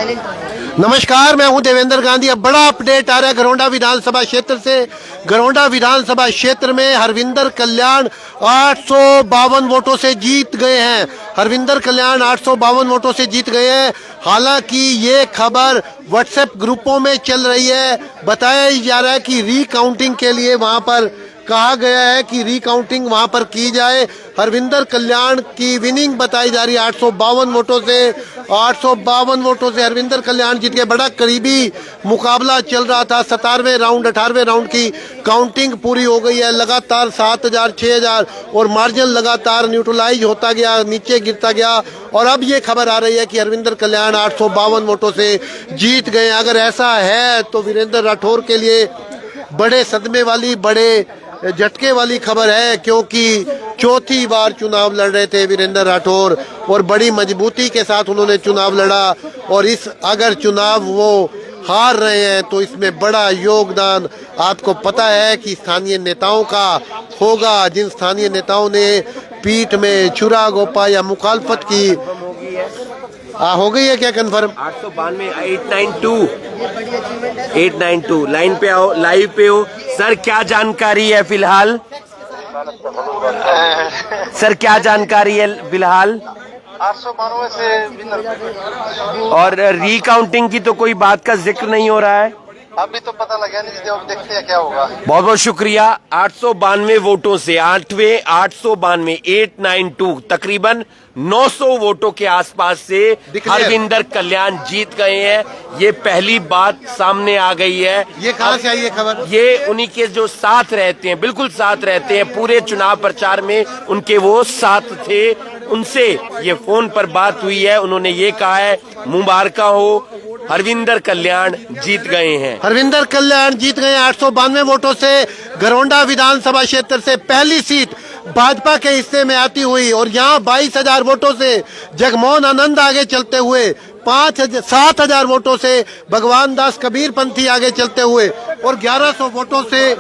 नमस्कार, मैं हूं देवेंद्र गांधी। अब बड़ा अपडेट आ रहा है घरौंडा विधानसभा क्षेत्र से। घरौंडा विधानसभा क्षेत्र में हरविंदर कल्याण 852 वोटों से जीत गए हैं। हरविंदर कल्याण 852 वोटों से जीत गए हैं। हालांकि ये खबर व्हाट्सएप ग्रुपों में चल रही है। बताया जा रहा है कि रीकाउंटिंग के लिए वहां पर कहा गया है कि रीकाउंटिंग वहां पर की जाए। हरविंदर कल्याण की विनिंग बताई जा रही है 852 वोटों से। 852 वोटों से हरविंदर कल्याण जीत के। बड़ा करीबी मुकाबला चल रहा था। 17वें राउंड 18वें राउंड की काउंटिंग पूरी हो गई है। लगातार 7000 6000 और मार्जिन लगातार न्यूट्रलाइज होता गया, नीचे गिरता गया और अब ये खबर आ रही है कि हरविंदर कल्याण 852 वोटों से जीत गए। अगर ऐसा है तो वीरेंद्र राठौर के लिए बड़े सदमे वाली, बड़े झटके वाली खबर है, क्योंकि चौथी बार चुनाव लड़ रहे थे वीरेंद्र राठौर और बड़ी मजबूती के साथ उन्होंने चुनाव लड़ा। और इस अगर चुनाव वो हार रहे हैं तो इसमें बड़ा योगदान आपको पता है कि स्थानीय नेताओं का होगा। जिन स्थानीय नेताओं ने पीठ में छुरा गोपा या मुखालफत की। हो गई है क्या कंफर्म? 892 892 लाइन पे आओ, लाइव पे हो सर। क्या जानकारी है फिलहाल सर? क्या जानकारी है फिलहाल? 892 से और रीकाउंटिंग की तो कोई बात का जिक्र नहीं हो रहा है। अभी तो पता लगा नहीं, अब देखते हैं क्या होगा। बहुत बहुत शुक्रिया। 892 वोटों से 892 892 तकरीबन 900 वोटों के आसपास से हरविंदर कल्याण जीत गए हैं। ये पहली बात सामने आ गई है। ये कहां से आई है खबर? ये उन्हीं के जो साथ रहते हैं, बिल्कुल साथ रहते हैं, पूरे चुनाव प्रचार में उनके वो साथ थे। उनसे ये फोन पर बात हुई है। उन्होंने ये कहा है मुबारका हो, हरविंदर कल्याण जीत गए हैं। हरविंदर कल्याण जीत गए 892 वोटों से। घरौंडा विधानसभा क्षेत्र से पहली सीट भाजपा के हिस्से में आती हुई और यहाँ 22,000 वोटों से जगमोहन आनंद आगे चलते हुए, 7,000 वोटों से भगवान दास कबीर पंथी आगे चलते हुए और 1100 वोटों से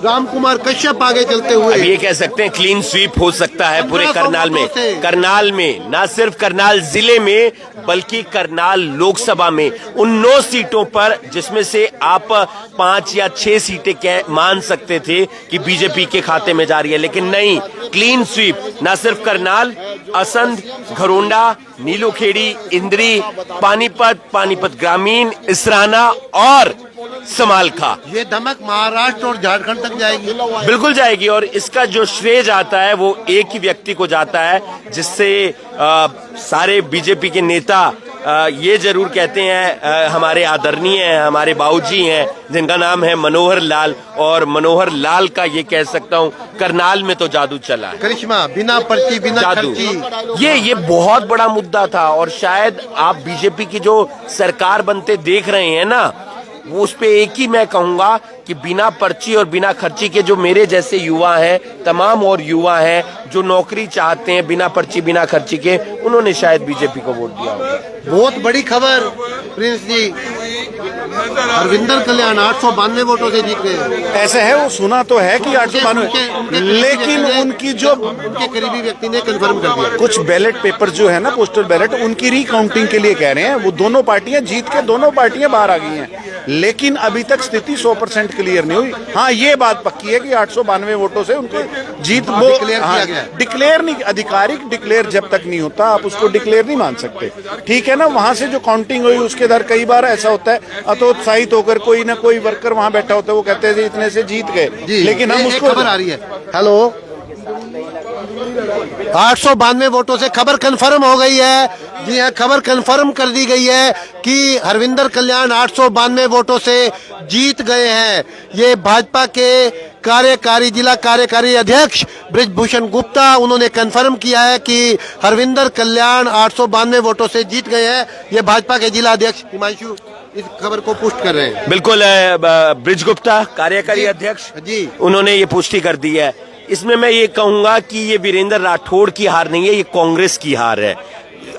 राम कुमार कश्यप आगे चलते हुए। अब ये कह सकते हैं क्लीन स्वीप हो सकता है पूरे करनाल में। करनाल में, ना सिर्फ करनाल जिले में बल्कि करनाल लोकसभा में उन 9 सीटों पर जिसमें से आप 5 या 6 सीटें मान सकते थे कि बीजेपी के खाते में जा रही है, लेकिन नहीं, क्लीन स्वीप। ना सिर्फ करनाल, असंध, घरौंडा, नीलोखेड़ी, इंद्री, पानीपत ग्रामीण, इसराना और समालखा। ये धमक महाराष्ट्र और झारखंड तक जाएगी। बिल्कुल जाएगी। और इसका जो श्रेय जाता है वो एक ही व्यक्ति को जाता है, जिससे सारे बीजेपी के नेता ये जरूर कहते हैं, हमारे आदरणीय हैं, हमारे बाबूजी हैं, जिनका नाम है मनोहर लाल। और मनोहर लाल का ये कह सकता हूँ करनाल में तो जादू चला है। करिश्मा, बिना पर्ची, बिना जादू। खर्ची। ये बहुत बड़ा मुद्दा था। और शायद आप बीजेपी की जो सरकार बनते देख रहे हैं ना, वो उस पे एक ही मैं कहूंगा कि बिना पर्ची और बिना खर्ची के जो मेरे जैसे युवा हैं, तमाम और युवा हैं जो नौकरी चाहते हैं बिना पर्ची बिना खर्ची के, उन्होंने शायद बीजेपी को वोट दिया होगा। बहुत बड़ी खबर प्रिंस जी, हरविंदर कल्याण 892 वोटों से जीत गए। ऐसा है, वो सुना तो है कि 892, लेकिन उनकी जो उनके करीबी व्यक्ति ने कंफर्म कर दिया। कुछ बैलेट पेपर जो है ना, पोस्टल बैलेट, उनकी रीकाउंटिंग के लिए कह रहे हैं। वो दोनों पार्टियां जीत के दोनों पार्टियां बाहर आ गई हैं, लेकिन अभी तक स्थिति 100% क्लियर नहीं हुई। हाँ, ये बात पक्की है कि 892 वोटों से उनकी जीत वो डिक्लेयर नहीं, आधिकारिक डिक्लेयर जब तक नहीं होता आप उसको डिक्लेयर नहीं मान सकते। ठीक है ना, वहां से जो काउंटिंग हुई उसके दर कई बार ऐसा होता है उत्साहित होकर कोई ना कोई वर्कर वहां बैठा होता है, वो कहते हैं इतने से जीत गए, लेकिन हम उसको खबर आ रही है। हेलो, 892 वोटों से खबर कंफर्म हो गई है। जी हाँ, खबर कंफर्म कर दी गई है कि हरविंदर कल्याण 892 वोटों से जीत गए हैं। ये भाजपा के जिला कार्यकारी अध्यक्ष ब्रिजभूषण गुप्ता, उन्होंने कंफर्म किया है कि हरविंदर कल्याण 892 वोटों से जीत गए हैं। ये भाजपा के जिला अध्यक्ष हिमांशु इस खबर को पुष्ट कर रहे हैं। बिल्कुल, ब्रिज गुप्ता कार्यकारी अध्यक्ष जी, उन्होंने ये पुष्टि कर दी है। इसमें मैं ये कहूंगा कि ये वीरेंद्र राठौड़ की हार नहीं है, ये कांग्रेस की हार है।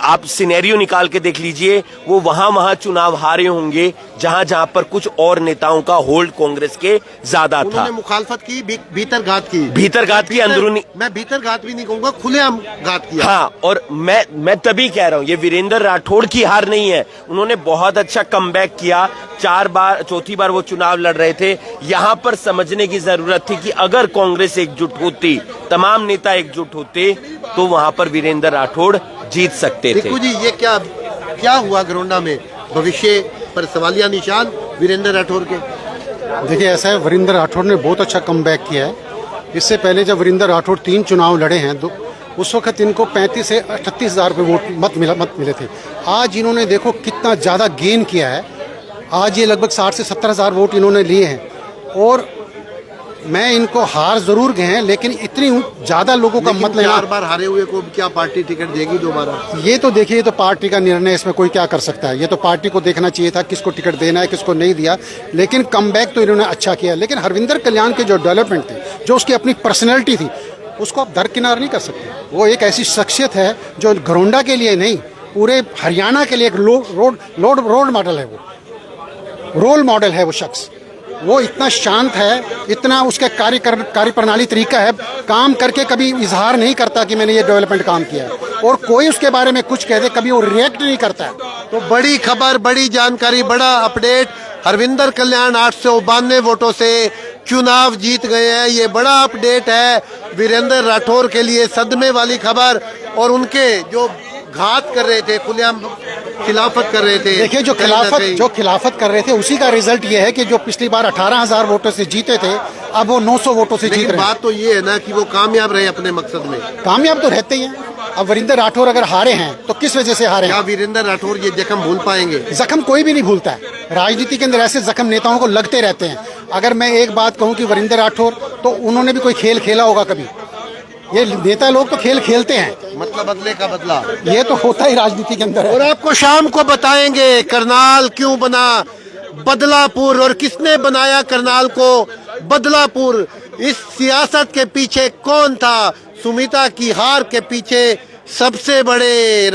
आप सिनेरियो निकाल के देख लीजिए, वो वहां चुनाव हारे होंगे जहां जहां पर कुछ और नेताओं का होल्ड कांग्रेस के ज्यादा था। उन्होंने मुखालफत की, भीतर घात की, अंदरूनी, मैं भीतर घात भी नहीं कहूंगा, खुलेआम घात किया। हाँ, और मैं तभी कह रहा हूं ये वीरेंद्र राठौड़ की हार नहीं है। उन्होंने बहुत अच्छा कमबैक किया, चौथी बार वो चुनाव लड़ रहे थे। यहां पर समझने की जरूरत थी कि अगर कांग्रेस एकजुट होती, तमाम नेता एकजुट होते, तो वहां पर वीरेंद्र राठौड़ जीत सकते थे। देखो जी, ये क्या हुआ गरोंडा में, भविष्य पर सवालिया निशान वीरेंद्र राठौड़ के। देखिए, ऐसा है, वीरेंद्र राठौड़ ने बहुत अच्छा कमबैक किया है। इससे पहले जब वीरेंद्र राठौड़ 3 चुनाव लड़े हैं, उस वक्त इनको 35 से 38 हज़ार रुपये मत मिले थे। आज इन्होंने देखो कितना ज़्यादा गेन किया है। आज ये लगभग 60 से 70 हज़ार वोट इन्होंने लिए हैं। और मैं इनको हार जरूर गए हैं, लेकिन इतनी ज़्यादा लोगों का मत लेना। 4 बार हारे हुए को क्या पार्टी टिकट देगी दोबारा? ये तो देखिए, ये तो पार्टी का निर्णय, इसमें कोई क्या कर सकता है। ये तो पार्टी को देखना चाहिए था किसको टिकट देना है, किसको नहीं दिया। लेकिन कमबैक तो इन्होंने अच्छा किया। लेकिन हरविंदर कल्याण के जो डेवलपमेंट थी, जो उसकी अपनी पर्सनैलिटी थी, उसको आप दरकिनार नहीं कर सकते। वो एक ऐसी शख्सियत है जो घरोंडा के लिए नहीं, पूरे हरियाणा के लिए एक रोल मॉडल है। वो रोल मॉडल है वो शख्स। वो इतना शांत है, इतना उसका कार्य प्रणाली तरीका है, काम करके कभी इजहार नहीं करता कि मैंने ये डेवलपमेंट काम किया है। और कोई उसके बारे में कुछ कह दे, कभी वो रिएक्ट नहीं करता है। तो बड़ी खबर, बड़ी जानकारी, बड़ा अपडेट, हरविंदर कल्याण 892 वोटों से चुनाव जीत गए हैं। ये बड़ा अपडेट है वीरेंद्र राठौर के लिए, सदमे वाली खबर। और उनके जो घात कर रहे थे, खुलेआम खिलाफत कर रहे थे। देखिए, जो खिलाफत कर रहे थे, उसी का रिजल्ट ये है कि जो पिछली बार 18,000 वोटों से जीते थे, अब वो 900 वोटों से जीत रहे हैं। बात तो ये है ना कि वो कामयाब रहे अपने मकसद में। कामयाब तो रहते ही हैं। अब वीरेंद्र राठौर अगर हारे हैं तो किस वजह से हारे हैं? क्या वीरेंद्र राठौर ये जख्म भूल पाएंगे? जख्म कोई भी नहीं भूलता है। राजनीति के अंदर ऐसे जख्म नेताओं को लगते रहते हैं। अगर मैं एक बात कहूं कि वीरेंद्र राठौर, तो उन्होंने भी कोई खेल खेला होगा कभी। ये नेता लोग तो खेल खेलते हैं, मतलब बदले का बदला, ये तो होता ही राजनीति के अंदर है। और आपको शाम को बताएंगे करनाल क्यों बना बदलापुर, और किसने बनाया करनाल को बदलापुर। इस सियासत के पीछे कौन था? सुमिता की हार के पीछे सबसे बड़े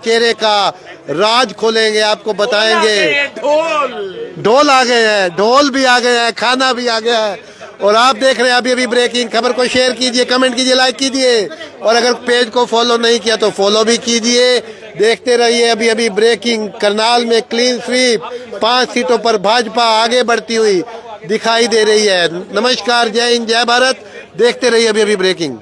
चेहरे का राज खोलेंगे, आपको बताएंगे। ढोल आ गए हैं, ढोल भी आ गए हैं, खाना भी आ गया है। और आप देख रहे हैं अभी ब्रेकिंग खबर को शेयर कीजिए, कमेंट कीजिए, लाइक कीजिए, और अगर पेज को फॉलो नहीं किया तो फॉलो भी कीजिए। देखते रहिए अभी ब्रेकिंग। करनाल में क्लीन स्वीप, 5 सीटों पर भाजपा आगे बढ़ती हुई दिखाई दे रही है। नमस्कार, जय हिंद, जय भारत। देखते रहिए अभी ब्रेकिंग।